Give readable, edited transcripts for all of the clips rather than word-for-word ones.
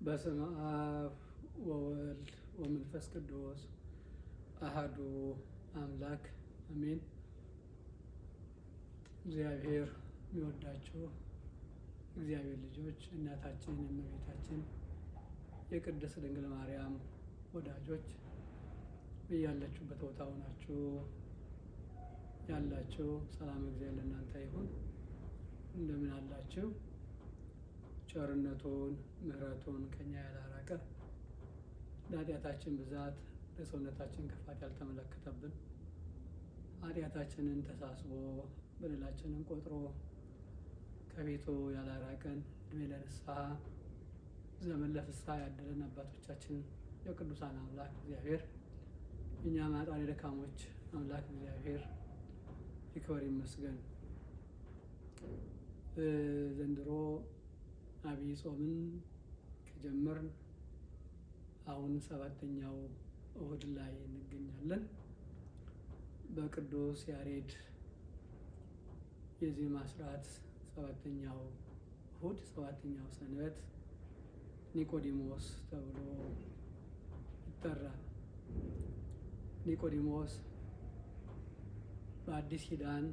በስመ አብ ወወልድ ወመንፈስ ቅዱስ አሐዱ አምላክ አሜን። እግዚአብሔር የሚወዳችሁ እግዚአብሔር ልጆች፣ እናታችን እመቤታችን የቅድስት ድንግል ማርያም ወዳጆች እያላችሁበት ቦታ ሆናችሁ ያላችሁ ሰላም እግዚአብሔር ለእናንተ ይሁን። እንደምን አላችሁ? ቸርነቱን ምሕረቱን ከኛ ያላራቀ ለኃጢአታችን ብዛት ለሰውነታችን ክፋት ያልተመለከተብን ኃጢአታችንን ተሳስቦ በደላችንን ቆጥሮ ከቤቱ ያላራቀን እድሜ ለንስሐ ዘመን ለፍስሐ ያደለን አባቶቻችን የቅዱሳን አምላክ እግዚአብሔር እኛ ማጣን የደካሞች አምላክ እግዚአብሔር ይክበር ይመስገን። ዘንድሮ አብይ ጾምን ከጀመርን አሁን 7ኛው እሁድ ላይ እንገኛለን። በቅዱስ ያሬድ የዜማ ስርዓት 7ኛው እሁድ 7ኛው ሰንበት ኒቆዲሞስ ተብሎ ይጠራል። ኒቆዲሞስ በአዲስ ኪዳን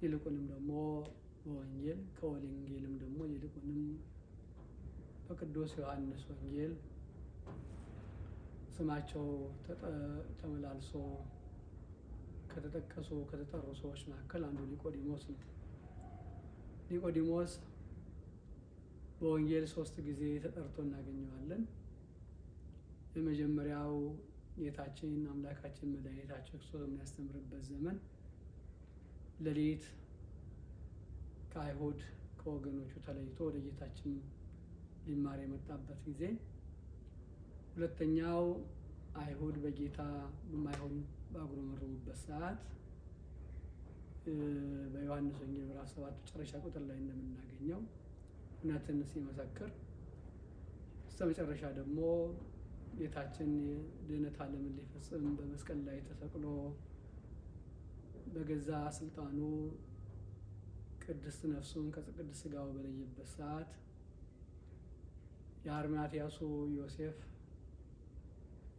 ይልቁንም ደግሞ በወንጌል ከወንጌልም ደግሞ ይልቁንም በቅዱስ ዮሐንስ ወንጌል ስማቸው ተመላልሶ ከተጠሩ ሰዎች መካከል አንዱ ኒቆዲሞስ ነው። ኒቆዲሞስ በወንጌል 3 ጊዜ ተጠርቶ እናገኘዋለን። የመጀመሪያው ጌታችን አምላካችን መድኃኒታችን ክርስቶስ የሚያስተምርበት ዘመን ሌሊት ከአይሁድ ከወገኖቹ ተለይቶ ወደ ጌታችን ሊማር የመጣበት ጊዜ። ሁለተኛው አይሁድ በጌታ በማይሆን ባጉረመረሙበት ሰዓት በዮሐንስ ወንጌል ምዕራፍ 7 መጨረሻ ቁጥር ላይ እንደምናገኘው እውነትን ሲመሰክር፣ በስተመጨረሻ ደግሞ ጌታችን ድኅነት ዓለምን ሊፈጽም በመስቀል ላይ ተሰቅሎ በገዛ ስልጣኑ ቅድስት ነፍሱን ከቅድስት ሥጋው በለየበት ሰዓት የአርማትያሱ ዮሴፍ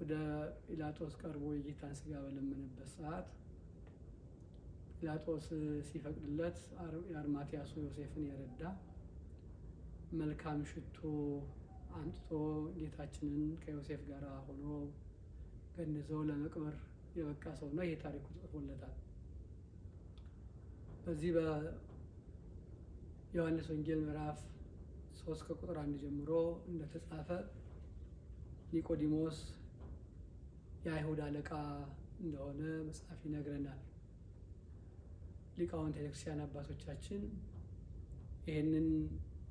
ወደ ጲላጦስ ቀርቦ የጌታን ሥጋ በለመነበት ሰዓት ጲላጦስ ሲፈቅድለት የአርማትያሱ ዮሴፍን የረዳ መልካም ሽቶ አምጥቶ ጌታችንን ከዮሴፍ ጋር ሆኖ ገንዘው ለመቅበር የበቃ ሰው ነው። ይሄ ታሪኩ ተጽፎለታል። በዚህ በዮሐንስ ወንጌል ምዕራፍ 3 ከቁጥር 1 ጀምሮ እንደተጻፈ ኒቆዲሞስ የአይሁድ አለቃ እንደሆነ መጽሐፍ ይነግረናል። ሊቃውንተ ቤተክርስቲያን አባቶቻችን ይህንን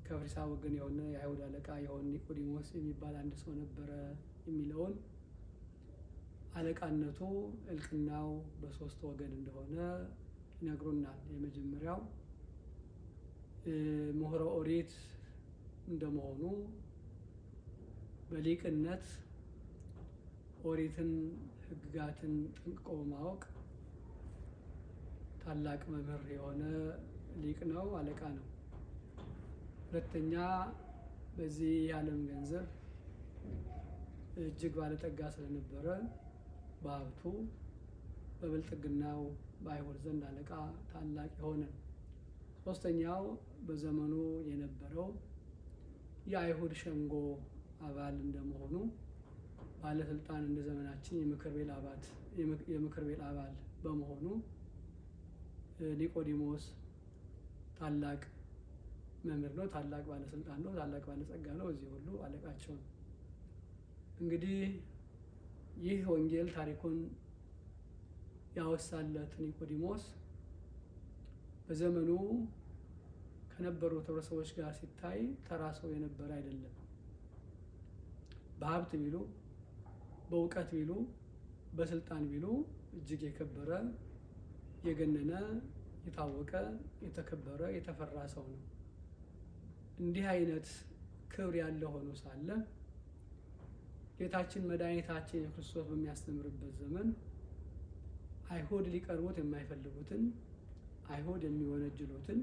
ከፈሪሳውያን ወገን የሆነ የአይሁድ አለቃ የሆነ ኒቆዲሞስ የሚባል አንድ ሰው ነበረ የሚለውን አለቃነቱ እልቅናው በ3 ወገን እንደሆነ ይነግሩናል። የመጀመሪያው ምሁረ ኦሪት እንደመሆኑ በሊቅነት ኦሪትን ሕግጋትን ጠንቅቆ በማወቅ ታላቅ መምህር የሆነ ሊቅ ነው፣ አለቃ ነው። ሁለተኛ በዚህ የዓለም ገንዘብ እጅግ ባለጠጋ ስለነበረ በሀብቱ በብልጥግናው በአይሁድ ዘንድ አለቃ ታላቅ የሆነ። ሶስተኛው በዘመኑ የነበረው የአይሁድ ሸንጎ አባል እንደመሆኑ ባለስልጣን እንደ ዘመናችን የምክር ቤት አባል በመሆኑ ኒቆዲሞስ ታላቅ መምህር ነው፣ ታላቅ ባለስልጣን ነው፣ ታላቅ ባለጸጋ ነው። እዚህ ሁሉ አለቃቸው ነው። እንግዲህ ይህ ወንጌል ታሪኩን ያወሳለት ኒቆዲሞስ በዘመኑ ከነበሩት ህብረተሰቦች ጋር ሲታይ ተራ ሰው የነበረ አይደለም። በሀብት ቢሉ፣ በእውቀት ቢሉ፣ በስልጣን ቢሉ እጅግ የከበረ የገነነ የታወቀ የተከበረ የተፈራ ሰው ነው። እንዲህ አይነት ክብር ያለው ሆኖ ሳለ ጌታችን መድኃኒታችን የክርስቶስ በሚያስተምርበት ዘመን አይሁድ ሊቀርቡት የማይፈልጉትን አይሁድ የሚወነጅሉትን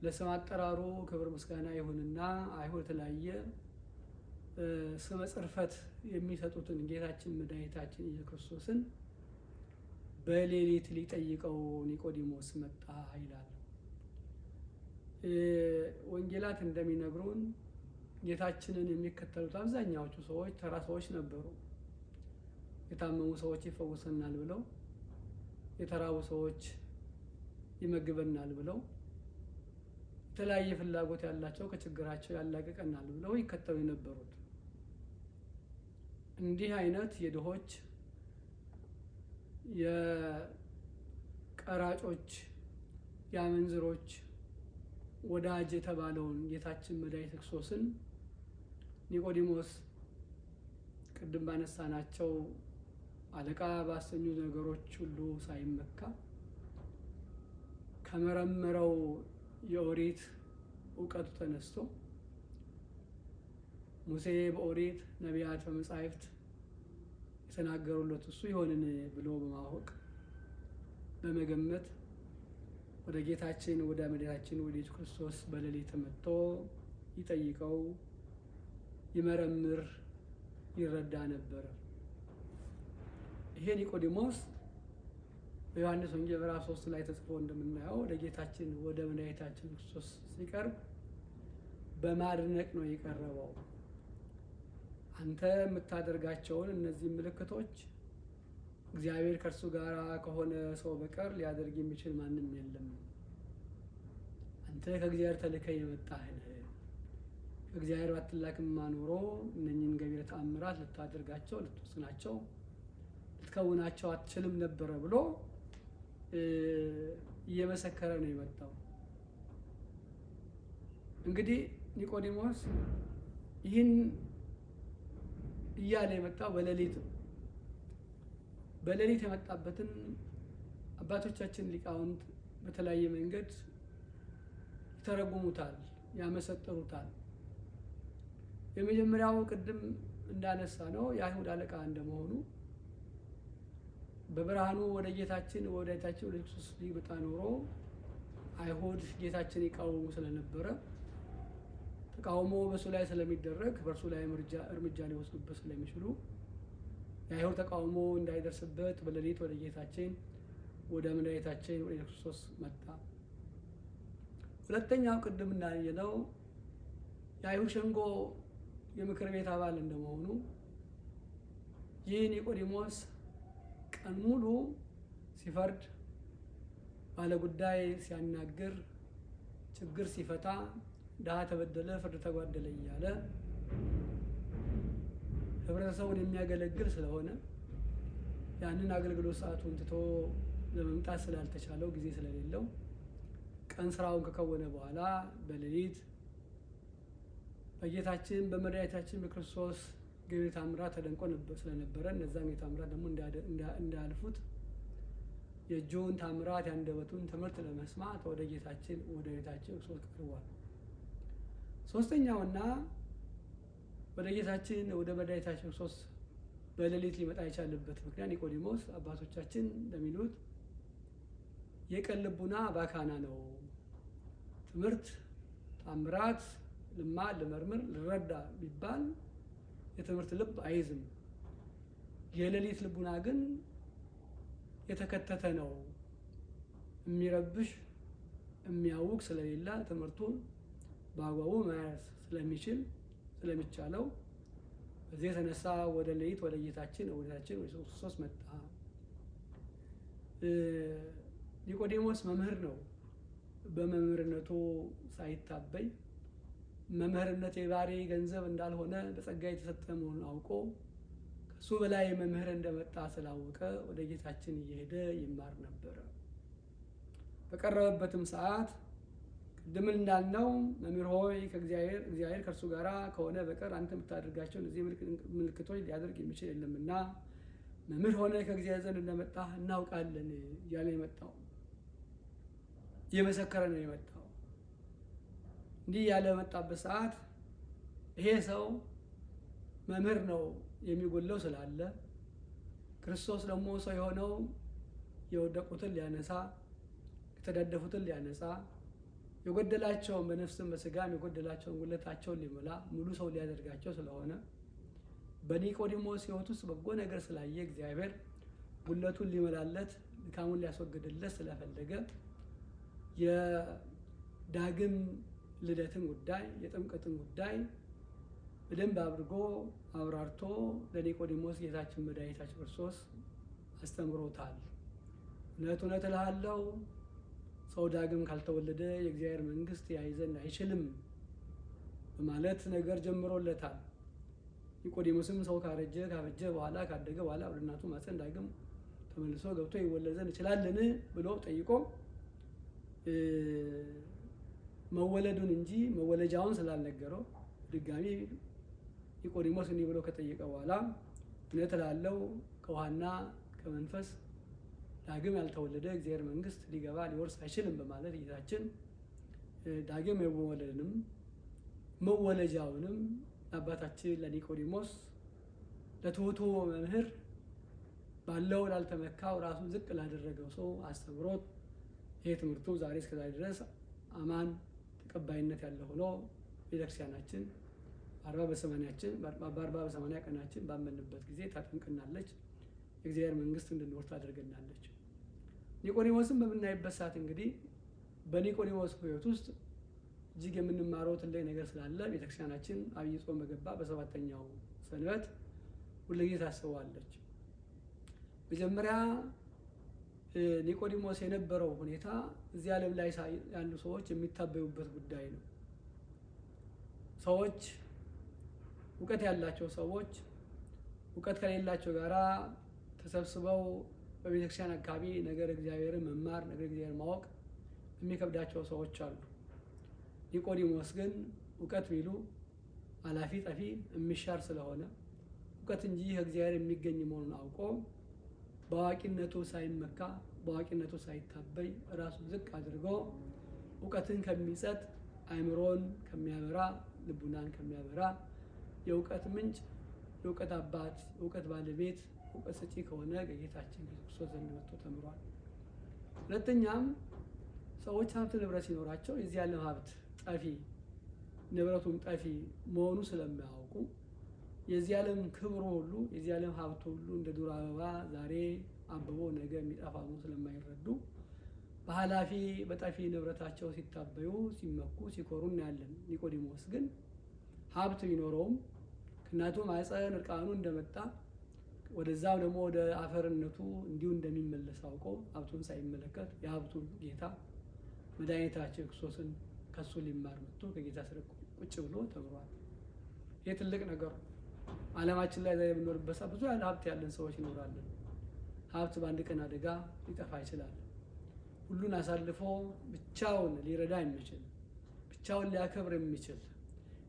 ለስም አጠራሩ ክብር ምስጋና ይሁንና አይሁድ የተለያየ ስመ ጽርፈት የሚሰጡትን ጌታችን መድኃኒታችን ኢየሱስ ክርስቶስን በሌሊት ሊጠይቀው ኒቆዲሞስ መጣ ይላል። ወንጌላት እንደሚነግሩን ጌታችንን የሚከተሉት አብዛኛዎቹ ሰዎች ተራ ሰዎች ነበሩ። የታመሙ ሰዎች ይፈውሰናል ብለው፣ የተራቡ ሰዎች ይመግበናል ብለው፣ የተለያየ ፍላጎት ያላቸው ከችግራቸው ያላቅቀናል ብለው ይከተሉ የነበሩት። እንዲህ አይነት የድሆች የቀራጮች የአመንዝሮች ወዳጅ የተባለውን ጌታችን መድኃኒተ ክርስቶስን ኒቆዲሞስ ቅድም ባነሳናቸው አለቃ ባሰኙ ነገሮች ሁሉ ሳይመካ ከመረመረው የኦሪት እውቀቱ ተነስቶ ሙሴ በኦሪት ነቢያት በመጻሕፍት የተናገሩለት እሱ ይሆንን ብሎ በማወቅ በመገመት ወደ ጌታችን ወደ መድኃኒታችን ወደ ኢየሱስ ክርስቶስ በሌሊት መጥቶ ይጠይቀው፣ ይመረምር፣ ይረዳ ነበረ። ይሄ ኒቆዲሞስ በዮሐንስ ወንጌል ምዕራፍ 3 ላይ ተጽፎ እንደምናየው ወደ ጌታችን ወደ መድኃኒታችን ክርስቶስ ሲቀርብ በማድነቅ ነው የቀረበው። አንተ የምታደርጋቸውን እነዚህ ምልክቶች እግዚአብሔር ከእርሱ ጋር ከሆነ ሰው በቀር ሊያደርግ የሚችል ማንም የለም። አንተ ከእግዚአብሔር ተልከህ የመጣህ ነህ። ከእግዚአብሔር ባትላክማ ኖሮ እነኝህን ገቢረ ተአምራት ልታደርጋቸው፣ ልትወስናቸው፣ ልትከውናቸው አትችልም ነበረ ብሎ እየመሰከረ ነው የመጣው። እንግዲህ ኒቆዲሞስ ይህን እያለ የመጣው በሌሊት የመጣበትን አባቶቻችን ሊቃውንት በተለያየ መንገድ ይተረጉሙታል፣ ያመሰጥሩታል። የመጀመሪያው ቅድም እንዳነሳ ነው የአይሁድ አለቃ እንደመሆኑ በብርሃኑ ወደ ጌታችን ወደ ኢየሱስ ሊመጣ ኖሮ አይሁድ ጌታችን ይቃወሙ ስለነበረ ተቃውሞ በሱ ላይ ስለሚደረግ በእርሱ ላይ እርምጃ ሊወስዱበት ስለሚችሉ የአይሁድ ተቃውሞ እንዳይደርስበት በሌሊት ወደ ጌታችን ወደ መድኃኒታችን ወደ ክርስቶስ መጣ። ሁለተኛው ቅድም እንዳየነው የአይሁድ ሸንጎ የምክር ቤት አባል እንደመሆኑ ይህ ኒቆዲሞስ ቀን ሙሉ ሲፈርድ፣ ባለጉዳይ ሲያናግር፣ ችግር ሲፈታ፣ ድሃ ተበደለ፣ ፍርድ ተጓደለ እያለ ህብረተሰቡን የሚያገለግል ስለሆነ ያንን አገልግሎት ሰዓቱን ትቶ ለመምጣት ስላልተቻለው ጊዜ ስለሌለው ቀን ስራውን ከከወነ በኋላ በሌሊት በጌታችን በመድኃኒታችን በክርስቶስ ገቢረ ተአምራት ተደንቆ ስለነበረ እነዛም የተአምራት ደግሞ እንዳያልፉት የእጁን ተአምራት ያንደበቱን ትምህርት ለመስማት ወደ ጌታችን ወደ ቤታችን ክርስቶስ ቀርቧል። ሶስተኛውና ወደ ጌታችን ወደ መድኃኒታችን ክርስቶስ በሌሊት ሊመጣ የቻለበት ምክንያት ኒቆዲሞስ አባቶቻችን እንደሚሉት የቀን ልቡና ባካና ነው። ትምህርት ተአምራት ልማድ ልመርምር ልረዳ ቢባል የትምህርት ልብ አይዝም። የሌሊት ልቡና ግን የተከተተ ነው። የሚረብሽ የሚያውቅ ስለሌላ ትምህርቱን በአግባቡ መያዝ ስለሚቻለው በዚህ የተነሳ ወደ ሌሊት ወደ ጌታችን ወደ ክርስቶስ መጣ። ኒቆዲሞስ መምህር ነው። በመምህርነቱ ሳይታበይ መምህርነት የባህሪ ገንዘብ እንዳልሆነ በጸጋ የተሰጠ መሆኑን አውቆ ከሱ በላይ መምህር እንደመጣ ስላወቀ ወደ ጌታችን እየሄደ ይማር ነበረ። በቀረበበትም ሰዓት ቅድም እንዳልነው መምህር ሆይ እግዚአብሔር ከእርሱ ጋር ከሆነ በቀር አንተ የምታደርጋቸው እነዚህ ምልክቶች ሊያደርግ የሚችል የለምና መምህር ሆነ ከእግዚአብሔር ዘንድ እንደመጣ እናውቃለን እያለ የመጣው እየመሰከረ ነው የመጣው። እንዲህ ያለ መጣበት ሰዓት ይሄ ሰው መምህር ነው የሚጎለው ስላለ ክርስቶስ ደግሞ ሰው የሆነው የወደቁትን ሊያነሳ፣ የተዳደፉትን ሊያነሳ፣ የጎደላቸውን በነፍስም በስጋም የጎደላቸውን ጉድለታቸውን ሊሞላ ሙሉ ሰው ሊያደርጋቸው ስለሆነ በኒቆዲሞስ ሕይወት ውስጥ በጎ ነገር ስላየ እግዚአብሔር ጉድለቱን ሊሞላለት ድካሙን ሊያስወግድለት ስለፈለገ የዳግም ልደትን ጉዳይ የጥምቀትን ጉዳይ በደንብ አድርጎ አብራርቶ ለኒቆዲሞስ ጌታችን መድኃኒታችን ክርስቶስ አስተምሮታል። እውነት እውነት እልሃለሁ ሰው ዳግም ካልተወለደ የእግዚአብሔር መንግሥት ያይ ዘንድ አይችልም በማለት ነገር ጀምሮለታል። ኒቆዲሞስም ሰው ካበጀ በኋላ ካደገ በኋላ ወደ እናቱ ማፀን ዳግም ተመልሶ ገብቶ ይወለድ ዘንድ ይችላልን ብሎ ጠይቆ መወለዱን እንጂ መወለጃውን ስላልነገረው ድጋሚ ኒቆዲሞስ እንዲህ ብሎ ከጠየቀ በኋላ እውነት እልሃለሁ ከውሃና ከመንፈስ ዳግም ያልተወለደ እግዚአብሔር መንግሥት ሊገባ ሊወርስ አይችልም በማለት ጌታችን ዳግም የመወለድንም መወለጃውንም አባታችን ለኒቆዲሞስ ለትሑቱ መምህር ባለው ላልተመካው ራሱን ዝቅ ላደረገው ሰው አስተምሮት ይሄ ትምህርቱ ዛሬ እስከዛሬ ድረስ አማን ተቀባይነት ያለው ሆኖ ቤተክርስቲያናችን በአርባ በሰማንያ ቀናችን ባመንበት ጊዜ ታጠምቅናለች፣ የእግዚአብሔር መንግሥት እንድንወርስ ታደርገናለች። ኒቆዲሞስን በምናይበት ሰዓት እንግዲህ በኒቆዲሞስ ሕይወት ውስጥ እጅግ የምንማረው ትልቅ ነገር ስላለ ቤተክርስቲያናችን አብይ ጾም በገባ በሰባተኛው ሰንበት ሁልጊዜ ታስበዋለች። መጀመሪያ ኒቆዲሞስ የነበረው ሁኔታ እዚህ ዓለም ላይ ያሉ ሰዎች የሚታበዩበት ጉዳይ ነው። ሰዎች እውቀት ያላቸው ሰዎች እውቀት ከሌላቸው ጋራ ተሰብስበው በቤተክርስቲያን አካባቢ ነገር እግዚአብሔርን መማር ነገር እግዚአብሔር ማወቅ የሚከብዳቸው ሰዎች አሉ። ኒቆዲሞስ ግን እውቀት ቢሉ አላፊ ጠፊ የሚሻር ስለሆነ እውቀት እንጂ ከእግዚአብሔር የሚገኝ መሆኑን አውቆ በአዋቂነቱ ሳይመካ በአዋቂነቱ ሳይታበይ ራሱን ዝቅ አድርጎ እውቀትን ከሚሰጥ አእምሮን ከሚያበራ ልቡናን ከሚያበራ የእውቀት ምንጭ የእውቀት አባት የእውቀት ባለቤት እውቀት ሰጪ ከሆነ ከጌታችን ክርስቶስ ዘንድ መጥቶ ተምሯል። ሁለተኛም ሰዎች ሀብት ንብረት ሲኖራቸው የዚህ ዓለም ሀብት ጠፊ ንብረቱም ጠፊ መሆኑ ስለማያውቁ የዚህ ዓለም ክብሩ ሁሉ የዚህ ዓለም ሀብት ሁሉ እንደ ዱር አበባ ዛሬ አብቦ ነገ የሚጠፋ ነው ስለማይረዱ በኃላፊ በጠፊ ንብረታቸው ሲታበዩ ሲመኩ ሲኮሩ እናያለን። ኒቆዲሞስ ግን ሀብት ቢኖረውም ከእናቱ ማኅፀን እርቃኑ እንደመጣ ወደዛው ደግሞ ወደ አፈርነቱ እንዲሁ እንደሚመለስ አውቆ ሀብቱን ሳይመለከት የሀብቱን ጌታ መድኃኒታችን ክርስቶስን ከሱ ሊማር መጥቶ ከጌታ ስር ቁጭ ብሎ ተምሯል። ይህ ትልቅ ነገር ነው። ዓለማችን ላይ የምንኖርበት ሰዓት ብዙ ያለ ሀብት ያለን ሰዎች ይኖራለን። ሀብት በአንድ ቀን አደጋ ሊጠፋ ይችላል። ሁሉን አሳልፎ ብቻውን ሊረዳ የሚችል ብቻውን ሊያከብር የሚችል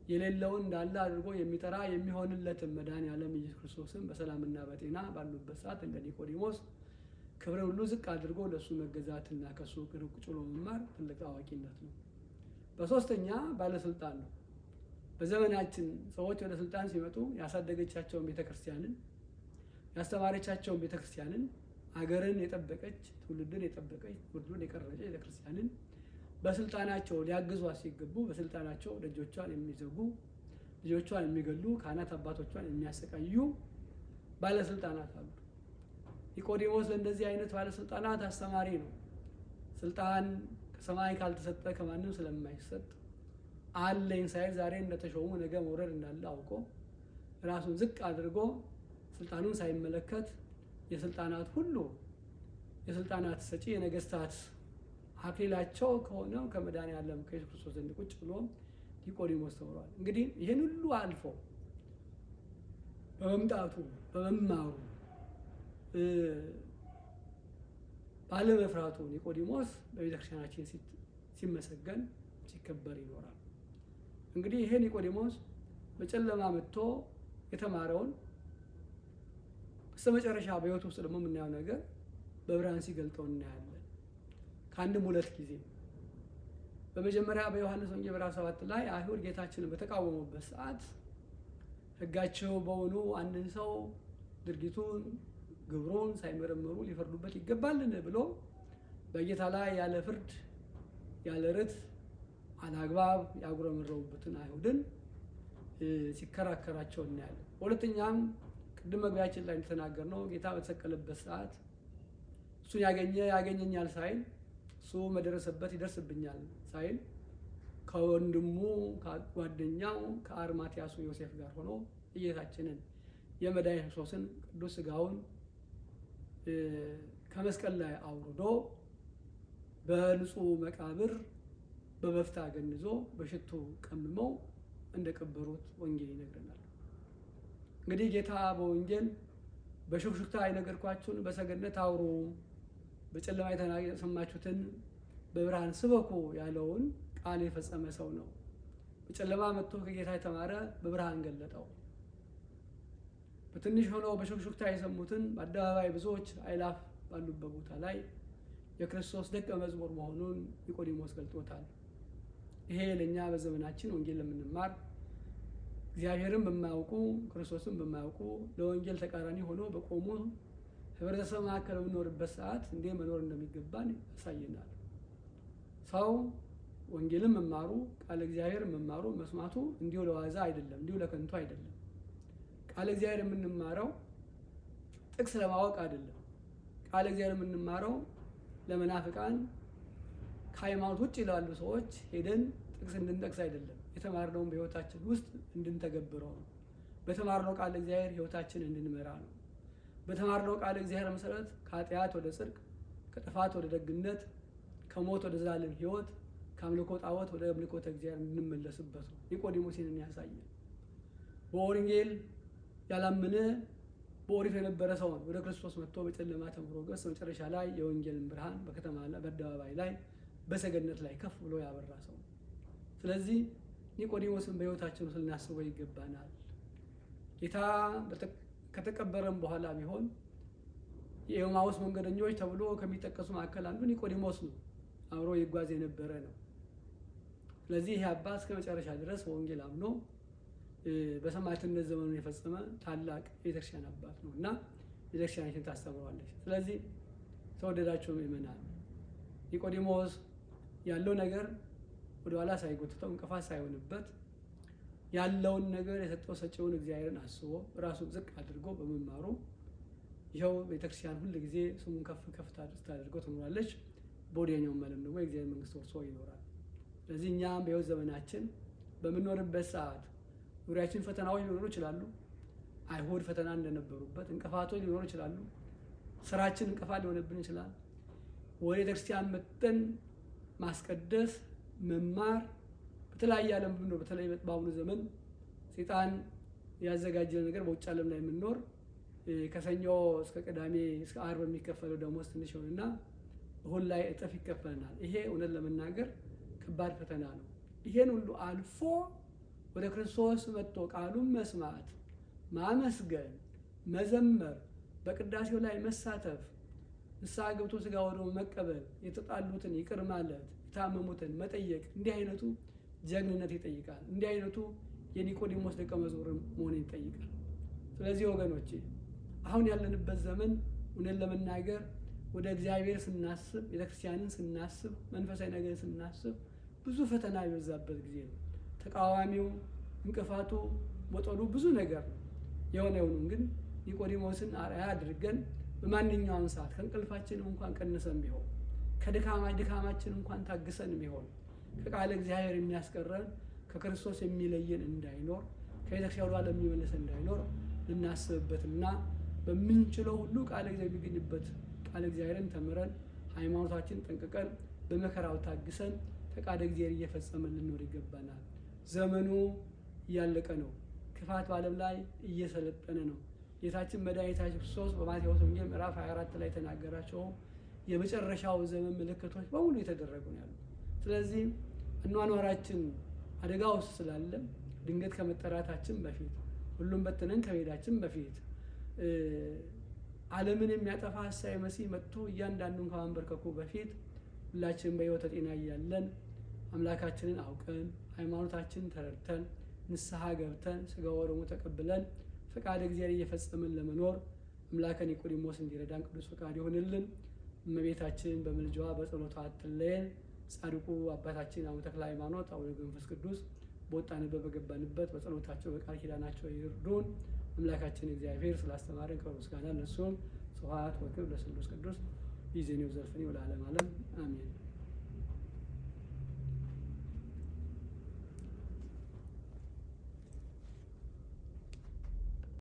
የሌለውን እንዳለ አድርጎ የሚጠራ የሚሆንለትን መድኃኔዓለም ኢየሱስ ክርስቶስን በሰላምና በጤና ባሉበት ሰዓት እንደ ኒቆዲሞስ ክብርን ሁሉ ዝቅ አድርጎ ለእሱ መገዛትና ከእሱ እግር ቁጭ ብሎ መማር ትልቅ አዋቂነት ነው። በሶስተኛ ባለስልጣን ነው። በዘመናችን ሰዎች ወደ ስልጣን ሲመጡ ያሳደገቻቸውን ቤተክርስቲያንን ያስተማረቻቸውን ቤተክርስቲያንን አገርን የጠበቀች ትውልድን የጠበቀች ትውልዱን የቀረጸች ቤተክርስቲያንን በስልጣናቸው ሊያግዟት ሲገቡ በስልጣናቸው ደጆቿን የሚዘጉ ልጆቿን የሚገሉ ካህናት አባቶቿን የሚያሰቃዩ ባለስልጣናት አሉ። ኒቆዲሞስ ለእንደዚህ አይነት ባለስልጣናት አስተማሪ ነው። ስልጣን ከሰማይ ካልተሰጠ ከማንም ስለማይሰጥ አለኝ ሳይል ዛሬ እንደተሾሙ ነገ መውረድ እንዳለ አውቆ ራሱን ዝቅ አድርጎ ስልጣኑን ሳይመለከት የስልጣናት ሁሉ የስልጣናት ሰጪ የነገስታት አክሊላቸው ከሆነው ከመድኃኔዓለም ከኢየሱስ ክርስቶስ ዘንድ ቁጭ ብሎ ኒቆዲሞስ ተምሯል። እንግዲህ ይህን ሁሉ አልፎ በመምጣቱ በመማሩ ባለመፍራቱ ኒቆዲሞስ በቤተክርስቲያናችን ሲመሰገን ሲከበር ይኖራል። እንግዲህ ይሄ ኒቆዲሞስ በጨለማ መጥቶ የተማረውን በስተመጨረሻ በሕይወቱ ውስጥ ደግሞ የምናየው ነገር በብርሃን ሲገልጠው እናያለን። ከአንድም ሁለት ጊዜ በመጀመሪያ በዮሐንስ ወንጌል ምዕራፍ 7 ላይ አይሁድ ጌታችንን በተቃወሙበት ሰዓት ሕጋቸው በውኑ አንድን ሰው ድርጊቱን ግብሩን ሳይመረመሩ ሊፈርዱበት ይገባልን ብሎ በጌታ ላይ ያለ ፍርድ ያለ ርት አላግባብ ያጉረመረሙበትን አይሁድን ሲከራከራቸው እናያለን። ሁለተኛም ቅድም መግቢያችን ላይ እንደተናገርነው ጌታ በተሰቀለበት ሰዓት እሱን ያገኘ ያገኘኛል ሳይል እሱ መደረሰበት ይደርስብኛል ሳይል ከወንድሙ ከጓደኛው ከአርማትያሱ ዮሴፍ ጋር ሆኖ እየታችንን የመድኃኒተ ክርስቶስን ቅዱስ ሥጋውን ከመስቀል ላይ አውርዶ በንጹህ መቃብር በበፍታ ገንዞ በሽቱ ቀምመው እንደቀበሩት ወንጌል ይነግረናል። እንግዲህ ጌታ በወንጌል በሹክሹክታ የነገርኳችሁን በሰገነት አውሩ፣ በጨለማ የሰማችሁትን በብርሃን ስበኩ ያለውን ቃል የፈጸመ ሰው ነው። በጨለማ መጥቶ ከጌታ የተማረ በብርሃን ገለጠው። በትንሽ ሆነው በሹክሹክታ የሰሙትን በአደባባይ ብዙዎች አእላፍ ባሉበት ቦታ ላይ የክርስቶስ ደቀ መዝሙር መሆኑን ኒቆዲሞስ ገልጦታል። ይሄ ለእኛ በዘመናችን ወንጌል ለምንማር እግዚአብሔርን በማያውቁ ክርስቶስን በማያውቁ ለወንጌል ተቃራኒ ሆኖ በቆሙ ህብረተሰብ መካከል በምንኖርበት ሰዓት እንዴት መኖር እንደሚገባን ያሳየናል። ሰው ወንጌልን መማሩ ቃለ እግዚአብሔር መማሩ መስማቱ እንዲሁ ለዋዛ አይደለም፣ እንዲሁ ለከንቱ አይደለም። ቃለ እግዚአብሔር የምንማረው ጥቅስ ለማወቅ አይደለም። ቃለ እግዚአብሔር የምንማረው ለመናፍቃን ከሃይማኖት ውጭ ላሉ ሰዎች ሄደን ጥቅስ እንድንጠቅስ አይደለም። የተማርነውን በህይወታችን ውስጥ እንድንተገብረው ነው። በተማርነው ቃለ እግዚአብሔር ህይወታችን እንድንመራ ነው። በተማርነው ቃለ እግዚአብሔር መሰረት ከኃጢአት ወደ ጽድቅ፣ ከጥፋት ወደ ደግነት፣ ከሞት ወደ ዘላለም ህይወት፣ ከአምልኮ ጣዖት ወደ አምልኮተ እግዚአብሔር እንድንመለስበት ነው። ኒቆዲሞስ ይህንን ያሳያል። በወንጌል ያላመነ በኦሪት የነበረ ሰው ወደ ክርስቶስ መጥቶ በጨለማ ተምሮ ገስ መጨረሻ ላይ የወንጌልን ብርሃን በከተማ ላይ በአደባባይ ላይ በሰገነት ላይ ከፍ ብሎ ያበራ ሰው። ስለዚህ ኒቆዲሞስን በህይወታችን ውስጥ ልናስበው ይገባናል። ጌታ ከተቀበረም በኋላ ቢሆን የኤማውስ መንገደኞች ተብሎ ከሚጠቀሱ መካከል አንዱ ኒቆዲሞስ ነው። አብሮ ይጓዝ የነበረ ነው። ስለዚህ ይህ አባት እስከ መጨረሻ ድረስ በወንጌል አምኖ በሰማዕትነት ዘመኑን የፈጸመ ታላቅ የቤተክርስቲያን አባት ነው እና ቤተክርስቲያናችን ታስተምረዋለች። ስለዚህ ተወደዳችሁ ምእመናን፣ ኒቆዲሞስ ያለው ነገር ወደ ኋላ ሳይጎትተው እንቅፋት ሳይሆንበት ያለውን ነገር የሰጠው ሰጪውን እግዚአብሔርን አስቦ ራሱን ዝቅ አድርጎ በመማሩ ይኸው ቤተክርስቲያን ሁል ጊዜ ስሙን ከፍ ከፍ ታድርጎ ትኖራለች። በወዲያኛው ዓለም ደግሞ የእግዚአብሔር መንግስት ወርሶ ይኖራል። ስለዚህ እኛም በሕይወት ዘመናችን በምንኖርበት ሰዓት ዙሪያችን ፈተናዎች ሊኖሩ ይችላሉ። አይሁድ ፈተና እንደነበሩበት እንቅፋቶች ሊኖሩ ይችላሉ። ስራችን እንቅፋት ሊሆንብን ይችላል። ወደ ቤተክርስቲያን መጥተን ማስቀደስ መማር በተለያየ ዓለም ብንኖር በተለይ በአሁኑ ዘመን ሰይጣን ያዘጋጀ ነገር በውጭ ዓለም ላይ የምንኖር ከሰኞ እስከ ቅዳሜ እስከ ዓርብ የሚከፈለው ደሞዝ ትንሽ ይሆንና እሁድ ላይ እጥፍ ይከፈለናል። ይሄ እውነት ለመናገር ከባድ ፈተና ነው። ይሄን ሁሉ አልፎ ወደ ክርስቶስ መጥቶ ቃሉን መስማት፣ ማመስገን፣ መዘመር፣ በቅዳሴው ላይ መሳተፍ፣ ንስሐ ገብቶ ሥጋ ወደሙ መቀበል፣ የተጣሉትን ይቅር ማለት፣ የታመሙትን መጠየቅ፣ እንዲህ አይነቱ ጀግንነት ይጠይቃል። እንዲህ አይነቱ የኒቆዲሞስ ደቀ መዝሙር መሆን ይጠይቃል። ስለዚህ ወገኖቼ አሁን ያለንበት ዘመን እውነት ለመናገር ወደ እግዚአብሔር ስናስብ፣ ቤተክርስቲያንን ስናስብ፣ መንፈሳዊ ነገር ስናስብ ብዙ ፈተና የበዛበት ጊዜ ነው። ተቃዋሚው፣ እንቅፋቱ፣ ወጠሉ ብዙ ነገር ነው። የሆነ ይሁን ግን ኒቆዲሞስን አርአያ አድርገን በማንኛውም ሰዓት ከእንቅልፋችን እንኳን ቀንሰን ቢሆን ድካማችን እንኳን ታግሰን ቢሆን ከቃለ እግዚአብሔር የሚያስቀረን ከክርስቶስ የሚለየን እንዳይኖር ከቤተክርስቲያን ወደ ኋላ የሚመለስ እንዳይኖር ልናስብበትና በምንችለው ሁሉ ቃለ እግዚአብሔር የሚገኝበት ቃለ እግዚአብሔርን ተምረን ሃይማኖታችን ጠንቅቀን በመከራው ታግሰን ፈቃደ እግዚአብሔር እየፈጸመን ልንኖር ይገባናል። ዘመኑ እያለቀ ነው። ክፋት በዓለም ላይ እየሰለጠነ ነው። ጌታችን መድኃኒታችን ክርስቶስ በማቴዎስ ወንጌል ምዕራፍ 24 ላይ የተናገራቸው የመጨረሻው ዘመን ምልክቶች በሙሉ የተደረጉ ነው ያሉት። ስለዚህ አኗኗራችን አደጋ ውስጥ ስላለ ድንገት ከመጠራታችን በፊት ሁሉም በትነን ከመሄዳችን በፊት ዓለምን የሚያጠፋ ሐሳዌ መሲህ መጥቶ እያንዳንዱን ከማንበርከኩ በፊት ሁላችንም በሕይወተ ጤና እያለን አምላካችንን አውቀን ሃይማኖታችንን ተረድተን ንስሐ ገብተን ሥጋ ወደሙ ተቀብለን ፈቃደ እግዚአብሔር እየፈጸምን ለመኖር አምላከ ኒቆዲሞስ እንዲረዳን ቅዱስ ፈቃድ ይሆንልን። እመቤታችን በምልጃዋ በጸሎቷ አትለየን። ጻድቁ አባታችን አቡነ ተክለ ሃይማኖት፣ አቡነ መንፈስ ቅዱስ በወጣንበት በገባንበት በጸሎታቸው በቃል ኪዳናቸው ይርዱን። አምላካችን እግዚአብሔር ስላስተማረን ክብር ምስጋና ለእሱም። ስብሐት ወክብር ለስሉስ ቅዱስ ይእዜኒ ወዘልፈኒ ወለዓለመ ዓለም አሜን።